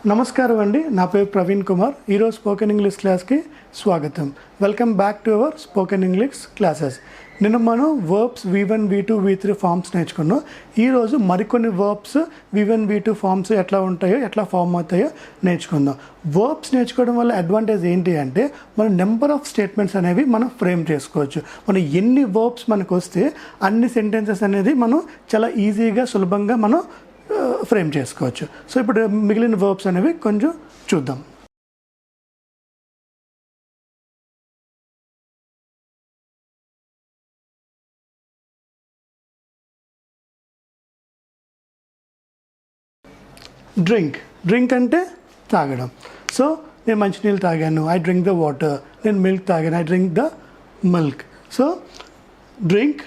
నమస్కారం అండి, నా పేరు ప్రవీణ్ కుమార్. ఈరోజు స్పోకెన్ ఇంగ్లీష్ క్లాస్కి స్వాగతం. Welcome back to our spoken English classes. నిన్న మనం verbs V1, V2, V3 forms నేర్చుకున్నాం. ఈరోజు మరికొన్ని వర్బ్స్ V1, V2 ఫార్మ్స్ ఎట్లా ఉంటాయో, ఎట్లా ఫామ్ అవుతాయో నేర్చుకుందాం. వర్బ్స్ నేర్చుకోవడం వల్ల అడ్వాంటేజ్ ఏంటి అంటే మనం నెంబర్ ఆఫ్ స్టేట్మెంట్స్ అనేవి మనం ఫ్రేమ్ చేసుకోవచ్చు. మనం ఎన్ని వర్బ్స్ మనకు వస్తే అన్ని సెంటెన్సెస్ అనేది మనం చాలా ఈజీగా సులభంగా మనం ఫ్రేమ్ చేసుకోవచ్చు. సో ఇప్పుడు మిగిలిన వర్బ్స్ అనేవి కొంచెం చూద్దాం. డ్రింక్ అంటే తాగడం. సో నేను మంచినీళ్ళు తాగాను, ఐ డ్రింక్ ద వాటర్. నేను మిల్క్ తాగాను, I drink the milk. So drink,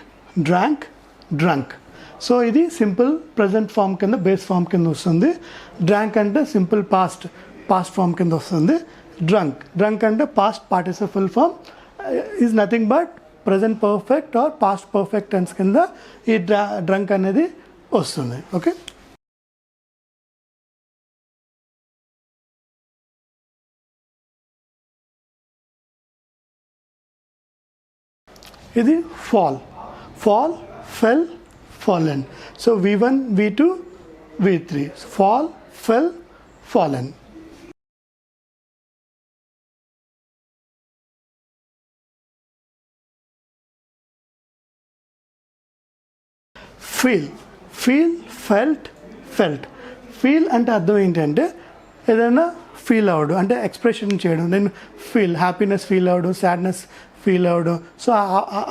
drank, drunk. So ఇది సింపుల్ ప్రజెంట్ ఫామ్ కింద, బేస్ ఫామ్ కింద వస్తుంది. డ్రాంక్ అంటే సింపుల్ పాస్ట్ ఫామ్ కింద వస్తుంది. డ్రంక్ అంటే past participle form, is nothing but present perfect or past perfect tense కింద ఈ డ్రంక్ అనేది వస్తుంది. ఓకే, ఇది fall, fell, fallen. So V1, V2, V3. Fall, fell, fallen. Feel, felt. Feel అంటే అర్థం ఏంటంటే ఏదైనా ఫీల్ అవడం అంటే ఎక్స్ప్రెషన్ చేయడం. నేను హ్యాపీనెస్ ఫీల్ అవడం, సాడ్నెస్ ఫీల్ అవడం. సో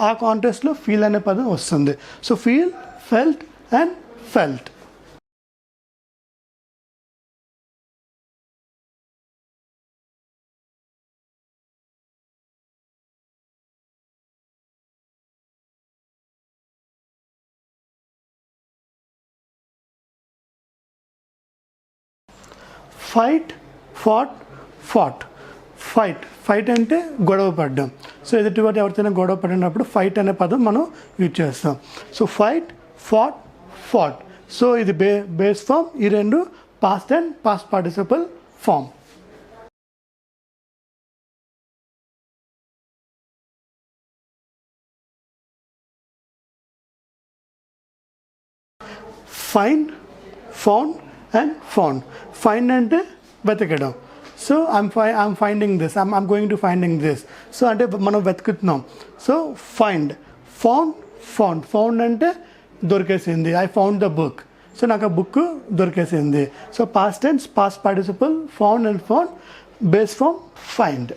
ఆ కాంటెక్స్ట్లో ఫీల్ అనే పదం వస్తుంది. So feel, felt and felt. Fight అంటే గొడవ పడ్డం. సో ఎదుటివాటి ఎవరితోనే గొడవ పడినప్పుడు ఫైట్ అనే పదం మనం యూజ్ చేస్తాం. So fight, fought. సో ఇది బేస్ ఫామ్. ఈ రెండు past and past participle form. Find, found and found. Find అంటే వెతకడం. So I'm finding this, I'm going to finding this. So అంటే మనం వెతుకుతున్నాం. So find. ఫౌండ్ అంటే దొరికేసింది, I found the book. So నాకు ఆ బుక్ దొరికేసింది. So past tense, past participle, found and found, base form find.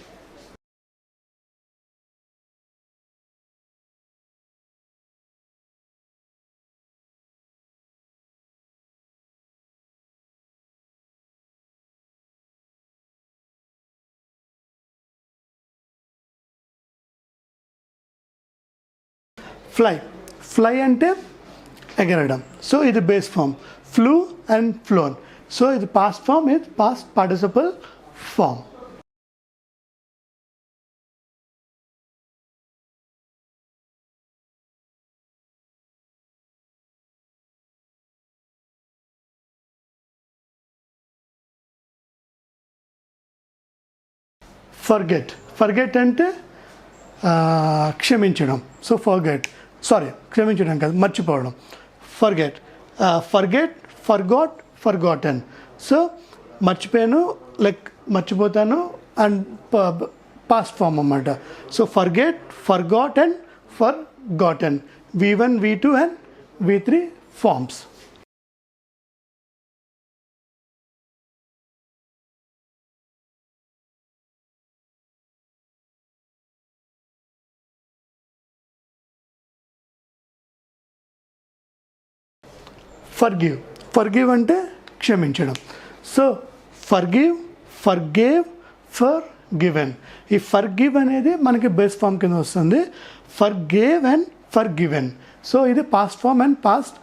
Fly అంటే ఎగరడం. సో ఇది base form. Flu and flown. So ఇది పాస్ట్ ఫామ్, ఇది పాస్ట్ పార్టిసిపల్ ఫామ్. ఫర్గెట్ అంటే క్షమించడం. సో క్షమించడం కాదు, మర్చిపోవడం. Forget, forgotten. సో మర్చిపోయాను, లైక్ మర్చిపోతాను అండ్ పాస్ట్ ఫామ్ అన్నమాట. So forgot and forgotten. V1, V2 and V3 forms. Forgive అంటే క్షమించడం. So forgave, forgiven. ఈ ఫర్గివ్ అనేది మనకి బేస్ ఫామ్ కింద వస్తుంది. Forgave and forgiven. సో ఇది past form and past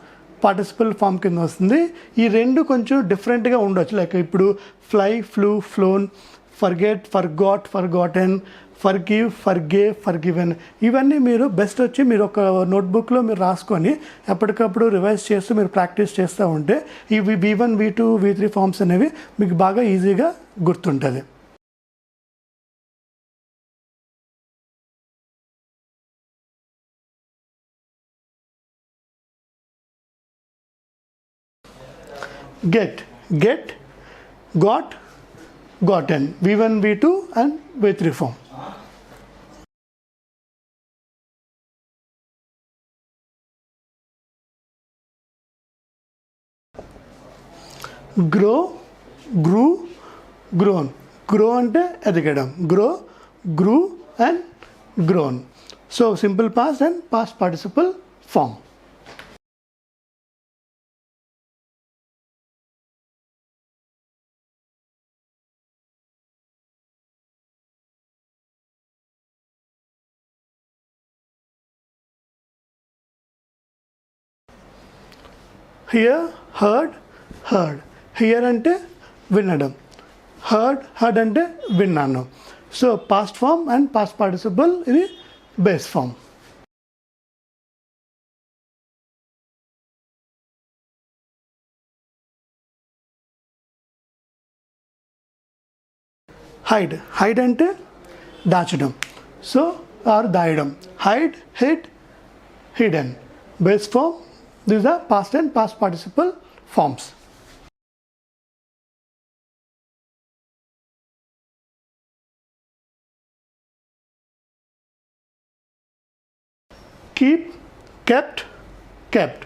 participle form కింద వస్తుంది. ఈ రెండు కొంచెం డిఫరెంట్గా ఉండొచ్చు. లైక్ ఇప్పుడు fly, flu, flown, forget, forgot, forgotten, forgive, forgave, forgiven. ఇవన్నీ మీరు బెస్ట్ వచ్చి మీరు ఒక నోట్బుక్లో మీరు రాసుకొని ఎప్పటికప్పుడు రివైజ్ చేస్తూ మీరు ప్రాక్టీస్ చేస్తూ ఉంటే ఈ V1, V2, V3 ఫామ్స్ అనేవి మీకు బాగా ఈజీగా గుర్తుంటుంది. Get, get, got, gotten. V1, V2 and V3 form. Grow, grew, grown. Grow ante edukadam. Grow, grew and grown. So simple past and past participle form. Hear, heard, heard. Hear ante వినడం, heard ante విన్నాను. So past form and past participle ఇది base form. Hide అంటే దాచడం, so or దాయడం. Hide, hid, hidden. Base form. These are past and past participle forms. Keep, kept, kept.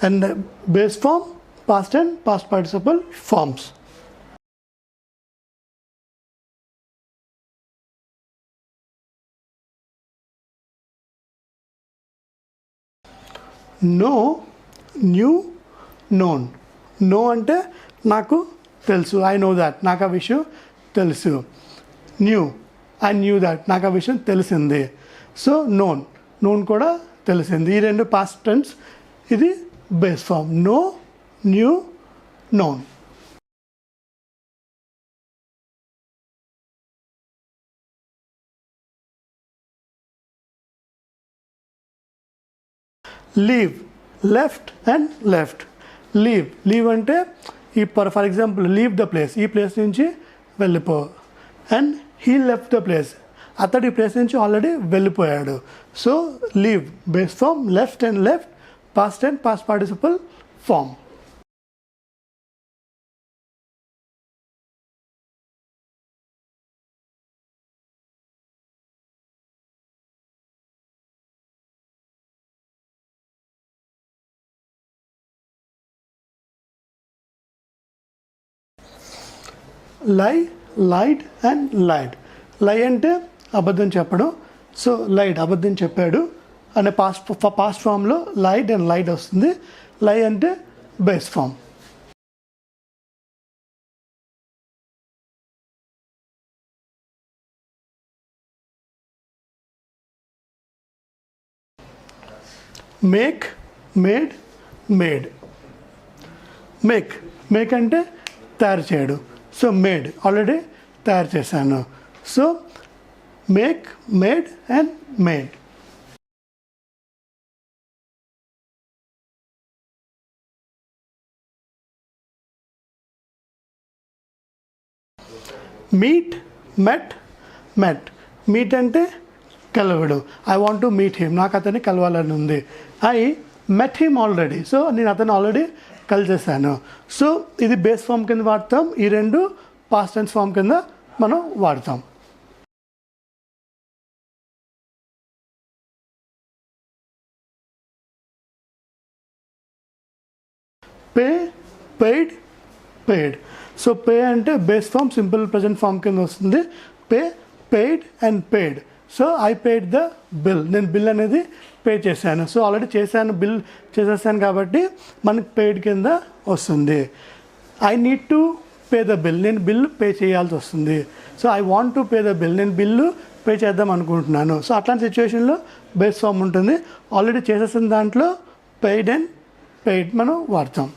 And the base form, past and past participle forms. Know, knew, known. Know అంటే నాకు తెలుసు, I know that, నాకు ఆ విషయం తెలుసు. New, I knew that, నాకు ఆ విషయం తెలిసింది. సో నోన్, నోన్ కూడా తెలిసింది. ఈ రెండు పాస్ట్ టెన్స్, ఇది base form. Know, knew, known. Leave, left and left. Leave అంటే ఈ for example leave the place, ఈ ప్లేస్ నుంచి వెళ్ళిపో. And he left the place, అతడు ఈ ప్లేస్ నుంచి ఆల్రెడీ వెళ్ళిపోయాడు. So leave base form, left and left, past and past participle form. Lie, lied and లైడ్. లై అంటే అబద్ధం చెప్పడం. సో లైడ్ అబద్ధం చెప్పాడు అనే పాస్ట్ ఫామ్లో లైడ్ అండ్ లైడ్ వస్తుంది. లై అంటే base form. Make, made, made. Make అంటే తయారు చేయడు. సో మేడ్ ఆల్రెడీ తయారు చేశాను. So make, made and made. Meet, met, met. Meet అంటే కలవడు. I want to meet him, నాకు అతన్ని కలవాలని ఉంది. I met him already, so నేను అతను ఆల్రెడీ కలిసేసాను. సో ఇది బేస్ ఫామ్ కింద వాడతాం, ఈ రెండు పాస్ట్ టెన్స్ ఫామ్ కింద మనం వాడతాం. Pay, paid, paid. So pay అంటే base form, simple present form కింద వస్తుంది. Pay, paid and paid. So I paid the bill, నేను బిల్ అనేది పే చేశాను. సో ఆల్రెడీ చేశాను, బిల్ చేసేసాను కాబట్టి మనకి పెయిడ్ కింద వస్తుంది. I need to pay the bill, నేను బిల్ పే చేయాల్సి వస్తుంది. So I want to pay the bill, నేను బిల్లు పే చేద్దాం అనుకుంటున్నాను. సో అట్లాంటి సిచ్యువేషన్లో బేస్ ఫామ్ ఉంటుంది. ఆల్రెడీ చేసేసిన దాంట్లో పెయిడ్ అండ్ పెయిడ్ మనం వాడతాం.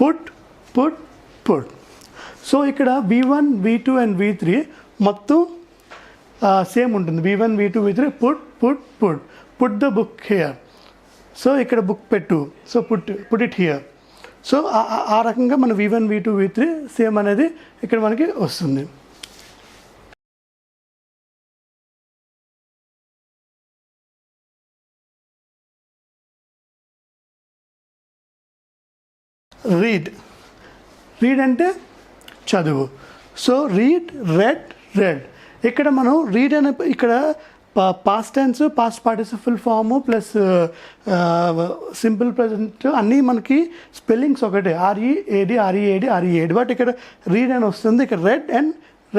పుట్. సో ఇక్కడ V1 V2 అండ్ V3 మొత్తం సేమ్ ఉంటుంది. V1 V2 V3 put the book here. So ఇక్కడ బుక్ పెట్టు, so put it here. So ఆ రకంగా మన V1 V2 V3 సేమ్ అనేది ఇక్కడ మనకి వస్తుంది. రీడ్ అంటే చదువు. So read. ఇక్కడ మనం రీడ్ అనే ఇక్కడ past tense, past participle form plus simple present అన్నీ మనకి స్పెల్లింగ్స్ ఒకటే, READ. బట్ ఇక్కడ రీడ్ అని వస్తుంది, ఇక్కడ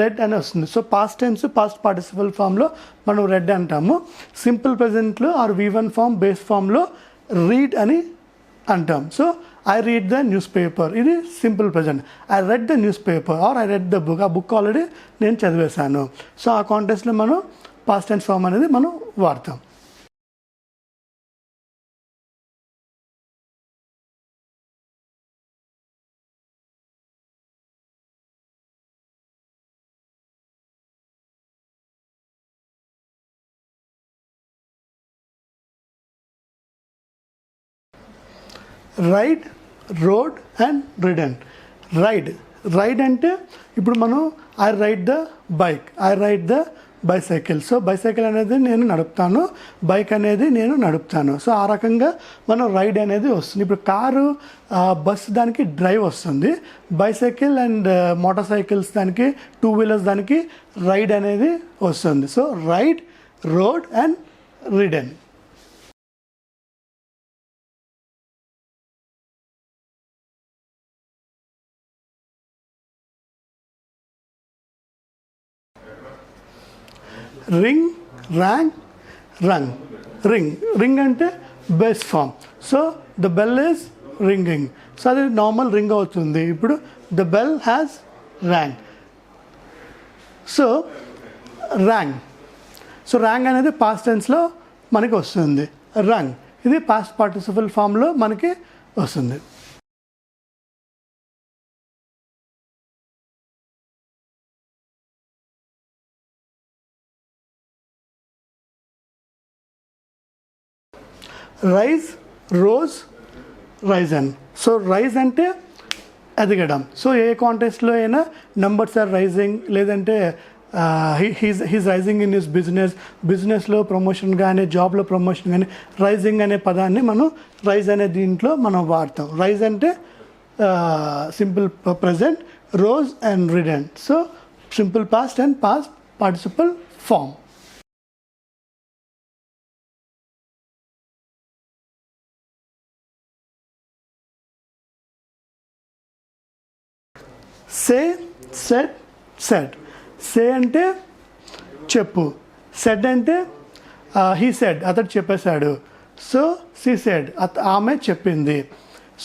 రెడ్ అని వస్తుంది. So past tense, past participle ఫామ్లో మనం రెడ్ అంటాము. సింపుల్ ప్రజెంట్లో ఆర్ V1 ఫామ్ బేస్ ఫామ్లో రీడ్ అని అంటాం. So I read the newspaper, ఇది simple present. I read the newspaper or I read the book, ఆ బుక్ ఆల్రెడీ నేను చదివేశాను. సో ఆ కాంటెక్స్లో మనం పాస్ట్ టెన్స్ ఫామ్ అనేది మనం వాడతాం. Ride, rode and ridden. Ride అంటే ఇప్పుడు మనం I ride the bike, I ride the bicycle. So bicycle అనేది నేను నడుపుతాను, బైక్ అనేది నేను నడుపుతాను. సో ఆ రకంగా మనం రైడ్ అనేది వస్తుంది. ఇప్పుడు కారు, బస్ దానికి డ్రైవ్ వస్తుంది. బైసైకిల్ అండ్ మోటార్ సైకిల్స్ దానికి, 2 వీలర్స్ దానికి రైడ్ అనేది వస్తుంది. So ride, rode and ridden. Ring అంటే base form. So the bell is ringing. So అది నార్మల్ రింగ్ అవుతుంది. ఇప్పుడు the bell has rang. So rang అనేది పాస్ట్ టెన్స్లో మనకి వస్తుంది. రంగ్ ఇది పాస్ట్ పార్టిసిపల్ ఫామ్లో మనకి వస్తుంది. Rose, Ryzen. సో రైజ్ అంటే ఎదగడం. సో ఏ కాంటెక్స్ట్లో అయినా నంబర్స్ ఆర్ రైజింగ్, లేదంటే హీస్ రైజింగ్ ఇన్ హిస్ బిజినెస్లో ప్రమోషన్ కానీ, జాబ్లో ప్రమోషన్ కానీ, రైజింగ్ అనే పదాన్ని మనం రైజ్ అనే దీంట్లో మనం వాడతాం. రైజ్ అంటే simple present, rose and ridden. So simple past and past participle form. Said. Say అంటే చెప్పు, సెడ్ అంటే హీ సెడ్ అతడు చెప్పేశాడు. సో షీ సెడ్ ఆమె చెప్పింది.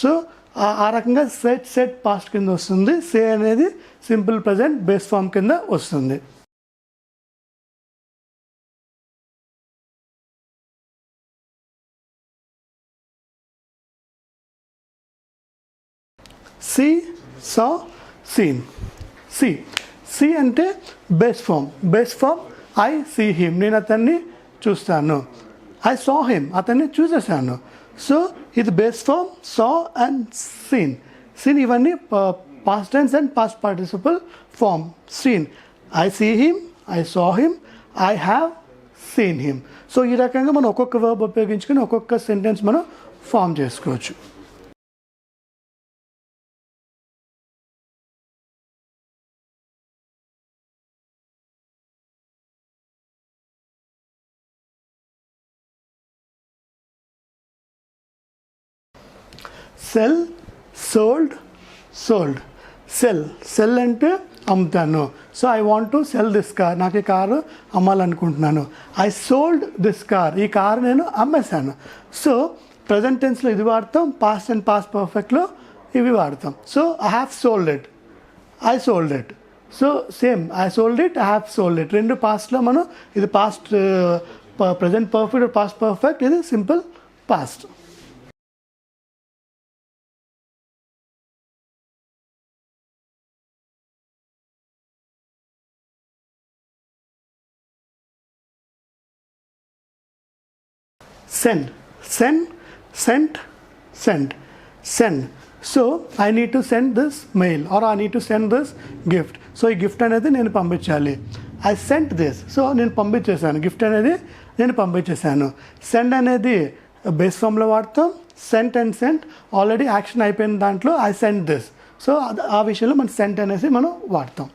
సో ఆ రకంగా సెడ్ పాస్ట్ కింద వస్తుంది. సే అనేది సింపుల్ ప్రజెంట్ బేస్ ఫామ్ కింద వస్తుంది. See, saw, seen. సి అంటే base form. I see him, నేను అతన్ని చూస్తాను. ఐ సా హిమ్, అతన్ని చూసేసాను. సో ఇది base form, saw and seen ఇవన్నీ past tense and past participle form. Seen, I see him, I saw him, I have seen him. So ఈ రకంగా మనం ఒక్కొక్క వర్బ్ ఉపయోగించుకొని ఒక్కొక్క సెంటెన్స్ మనం ఫామ్ చేసుకోవచ్చు. సోల్డ్. సెల్ అంటే అమ్ముతాను. So I want to sell this car, నాకు ఈ కారు అమ్మాలనుకుంటున్నాను. ఐ సోల్డ్ దిస్ కార్, ఈ కారు నేను అమ్మేశాను. సో ప్రజెంట్ టెన్స్లో ఇది వాడతాం, పాస్ట్ అండ్ పాస్ట్ పర్ఫెక్ట్లో ఇవి వాడతాం. So I have sold it, I sold it. So same, I sold it, I have sold it. రెండు పాస్ట్లో మనం ఇది past present perfect, past perfect, ఇది simple past. send, send, sent, sent, send. So I need to send this mail or I need to send this gift. So ఈ gift అనేది నేను పంపించాలి. I sent this, so నేను పంపించేశాను. Gift అనేది నేను పంపించేశాను. Send అనేది base ఫామ్లో వాడతాం. Sent and sent already action అయిపోయిన దాంట్లో ఐ సెంట్ దిస్. సో ఆ విషయంలో మనం సెంట్ అనేసి మనం వాడతాం.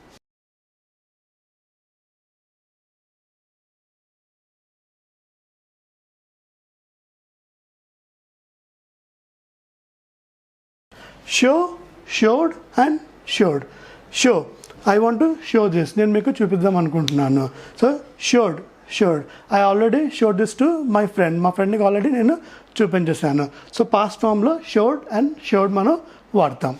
Show, showed and showed. Show, I want to show this, నేను మీకు చూపిద్దాం అనుకుంటున్నాను. So showed, showed, I already showed this to my friend, మా ఫ్రెండ్కి ఆల్రెడీ నేను చూపించేశాను. సో పాస్ట్ ఫామ్లో షోడ్ అండ్ షోడ్ మనం వాడతాం.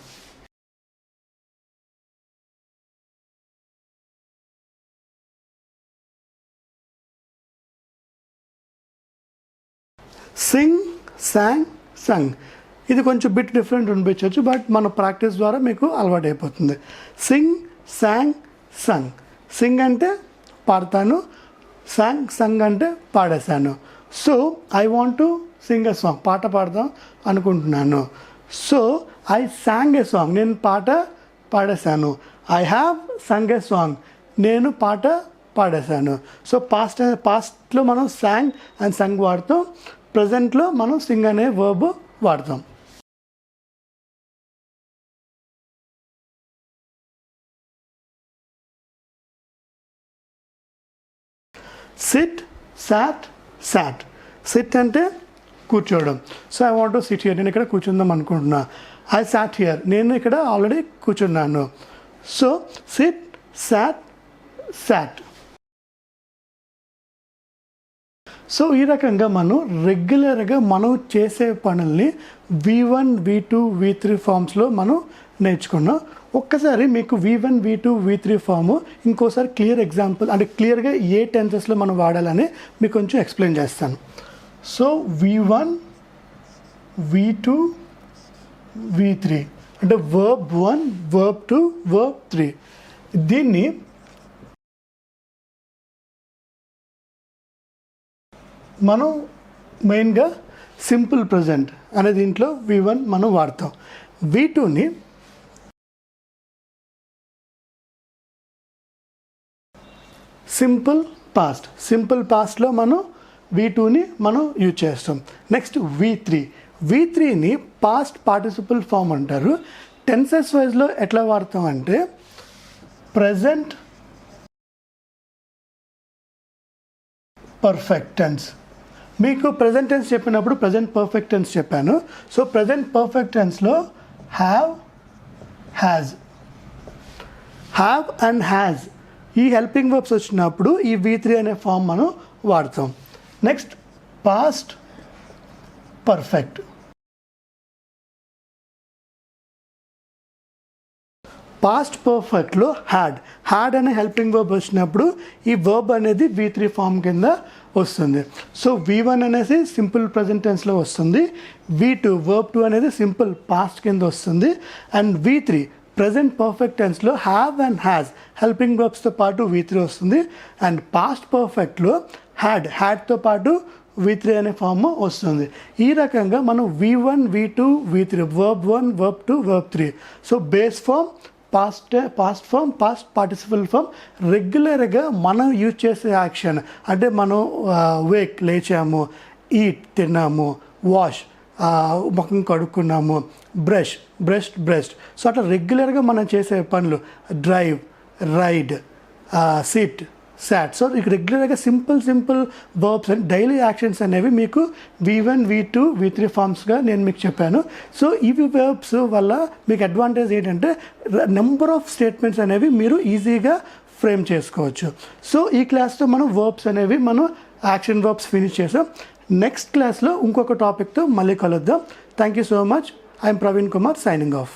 సింగ్, సాంగ్, సంగ్. ఇది కొంచెం బిట్ డిఫరెంట్ అనిపించవచ్చు, బట్ మన ప్రాక్టీస్ ద్వారా మీకు అలవాటు అయిపోతుంది. సింగ్, సాంగ్, సంగ్. సింగ్ అంటే పాడతాను, సాంగ్, సంగ్ అంటే పాడేశాను. So I want to sing a song, పాట పాడదాం అనుకుంటున్నాను. So I sang a song, నేను పాట పాడేశాను. I have sung a song, నేను పాట పాడేశాను. సో పాస్ట్లో మనం సాంగ్ అండ్ సంగ్ వాడతాం. ప్రజెంట్లో మనం సింగ్ అనే వర్బ్ వాడతాం. సిట్, సాట్, సాట్. సిట్ అంటే కూర్చోవడం. So I want to SIT here, నేను ఇక్కడ కూర్చుందాం అనుకుంటున్నా. ఐ సాట్ హియర్, నేను ఇక్కడ ఆల్రెడీ కూర్చున్నాను. సో సిట్, సాట్, సాట్. సో ఈ రకంగా మనం రెగ్యులర్గా మనం చేసే పనుల్ని V1, V2, V3 ఫామ్స్లో మనం నేర్చుకున్నాం. ఒక్కసారి మీకు V1, V2, V3 ఫాము ఇంకోసారి క్లియర్ ఎగ్జాంపుల్ అంటే క్లియర్గా ఏ టెన్సెస్లో మనం వాడాలని మీకు కొంచెం ఎక్స్ప్లెయిన్ చేస్తాను. సో V1, V2, V3 అంటే verb 1, verb 2, verb 3. దీన్ని మనం మెయిన్గా సింపుల్ ప్రజెంట్ అనే దీంట్లో V1 మనం వాడతాం. V2ని సింపుల్ పాస్ట్, సింపుల్ పాస్ట్లో మనం V2ని మనం యూజ్ చేస్తాం. నెక్స్ట్ V3ని పాస్ట్ పార్టిసిపల్ ఫామ్ అంటారు. టెన్సెస్ వైజ్లో ఎట్లా వాడతాం అంటే ప్రజెంట్ పర్ఫెక్ట్ టెన్స్. మీకు ప్రజెంట్ టెన్స్ చెప్పినప్పుడు ప్రజెంట్ పర్ఫెక్ట్ టెన్స్ చెప్పాను. సో ప్రజెంట్ పర్ఫెక్ట్ టెన్స్లో have, has, have and has ఈ హెల్పింగ్ వర్బ్స్ వచ్చినప్పుడు ఈ V3 అనే ఫామ్ మనం వాడతాం. Next past perfect. పాస్ట్ పర్ఫెక్ట్లో హ్యాడ్ అనే హెల్పింగ్ వర్బ్ వచ్చినప్పుడు ఈ వర్బ్ అనేది V3 ఫామ్ కింద వస్తుంది. సో V1 అనేది సింపుల్ ప్రజెంట్ టెన్స్లో వస్తుంది. V2 వర్బ్ 2 అనేది సింపుల్ పాస్ట్ కింద వస్తుంది. అండ్ V3 ప్రజెంట్ పర్ఫెక్ట్ టెన్స్లో హ్యావ్ అండ్ హ్యాజ్ హెల్పింగ్ వర్బ్స్తో పాటు V3 వస్తుంది. అండ్ పాస్ట్ పర్ఫెక్ట్లో హ్యాడ్తో పాటు V3 అనే ఫామ్ వస్తుంది. ఈ రకంగా మనం V1, V2, V3 verb 1, verb 2, verb 3. So base form, past form, past participle form రెగ్యులర్గా మనం యూజ్ చేసే యాక్షన్ అంటే మనం వేక్ లేచాము, ఈట్ తిన్నాము, వాష్ ముఖం కడుక్కున్నాము, బ్రష్డ్. సో అట్లా రెగ్యులర్గా మనం చేసే పనులు drive, ride, sit, sat. So ఇక రెగ్యులర్గా simple verbs and daily actions అనేవి మీకు V1, V2, V3 ఫామ్స్గా నేను మీకు చెప్పాను. సో ఇవి వర్బ్స్ వల్ల మీకు అడ్వాంటేజ్ ఏంటంటే నెంబర్ ఆఫ్ స్టేట్మెంట్స్ అనేవి మీరు ఈజీగా ఫ్రేమ్ చేసుకోవచ్చు. సో ఈ క్లాస్లో మనం వర్బ్స్ అనేవి మనం యాక్షన్ వర్బ్స్ ఫినిష్ చేసాం. నెక్స్ట్ క్లాస్లో ఇంకొక టాపిక్తో మళ్ళీ కలుద్దాం. Thank you so much. I'm Praveen Kumar signing off.